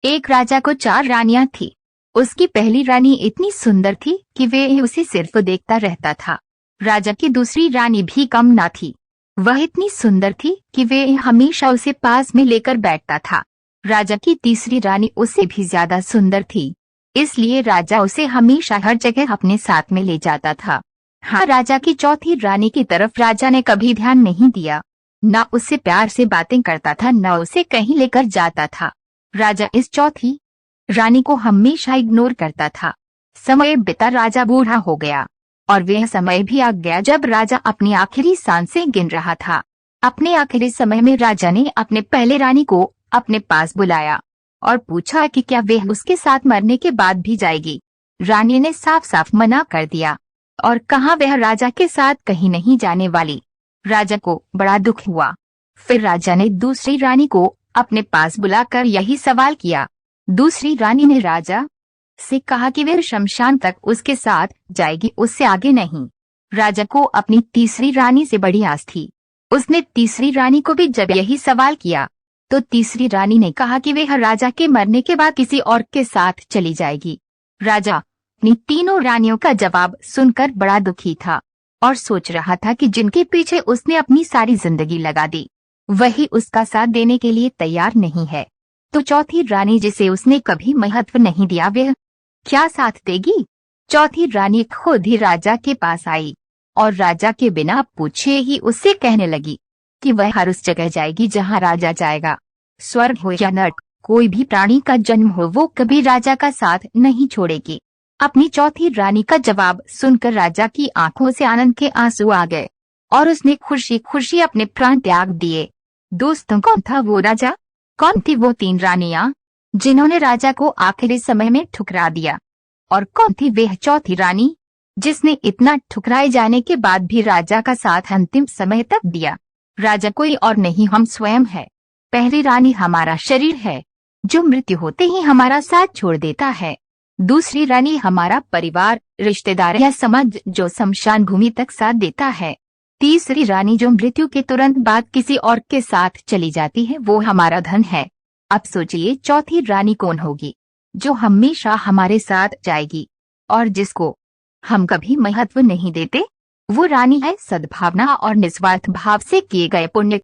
एक राजा को 4 रानियां थी। उसकी पहली रानी इतनी सुंदर थी कि वे उसे सिर्फ देखता रहता था। राजा की दूसरी रानी भी कम ना थी। वह इतनी सुंदर थी कि वे हमेशा उसे पास में लेकर बैठता था। राजा की तीसरी रानी उससे भी ज्यादा सुंदर थी, इसलिए राजा उसे हमेशा हर जगह अपने साथ में ले जाता था। हाँ, राजा की चौथी रानी की तरफ राजा ने कभी ध्यान नहीं दिया। न उससे प्यार से बातें करता था, न उसे कहीं लेकर जाता था। राजा इस चौथी रानी को हमेशा इग्नोर करता था। समय बीता, राजा बूढ़ा हो गया और वह समय भी आ गया जब राजा अपनी आखिरी सांसें गिन रहा था। अपने आखिरी समय में राजा ने अपने पहले रानी को अपने पास बुलाया और पूछा कि क्या वह उसके साथ मरने के बाद भी जाएगी। रानी ने साफ साफ मना कर दिया और कहा वह राजा के साथ कहीं नहीं जाने वाली। राजा को बड़ा दुख हुआ। फिर राजा ने दूसरी रानी को अपने पास बुलाकर यही सवाल किया। दूसरी रानी ने राजा से कहा कि वह शमशान तक उसके साथ जाएगी, उससे आगे नहीं। राजा को अपनी तीसरी रानी से बड़ी आस थी। उसने तीसरी रानी को भी जब यही सवाल किया तो तीसरी रानी ने कहा कि वह राजा के मरने के बाद किसी और के साथ चली जाएगी। राजा अपनी तीनों रानियों का जवाब सुनकर बड़ा दुखी था और सोच रहा था कि जिनके पीछे उसने अपनी सारी जिंदगी लगा दी, वही उसका साथ देने के लिए तैयार नहीं है, तो चौथी रानी जिसे उसने कभी महत्व नहीं दिया, वह क्या साथ देगी। चौथी रानी खुद ही राजा के पास आई और राजा के बिना पूछे ही उससे कहने लगी कि वह हर उस जगह जाएगी जहां राजा जाएगा। स्वर्ग हो या नर्क, कोई भी प्राणी का जन्म हो, वो कभी राजा का साथ नहीं छोड़ेगी। अपनी चौथी रानी का जवाब सुनकर राजा की आंखों से आनंद के आंसू आ गए और उसने खुशी खुशी अपने प्राण त्याग दिए। दोस्तों, कौन था वो राजा? कौन थी वो 3 रानियां जिन्होंने राजा को आखिरी समय में ठुकरा दिया? और कौन थी वह चौथी रानी जिसने इतना ठुकराए जाने के बाद भी राजा का साथ अंतिम समय तक दिया? राजा कोई और नहीं, हम स्वयं है। पहली रानी हमारा शरीर है जो मृत्यु होते ही हमारा साथ छोड़ देता है। दूसरी रानी हमारा परिवार, रिश्तेदार या समाज जो शमशान भूमि तक साथ देता है। तीसरी रानी जो मृत्यु के तुरंत बाद किसी और के साथ चली जाती है, वो हमारा धन है। अब सोचिए चौथी रानी कौन होगी जो हमेशा हमारे साथ जाएगी और जिसको हम कभी महत्व नहीं देते? वो रानी है सद्भावना और निस्वार्थ भाव से किए गए पुण्य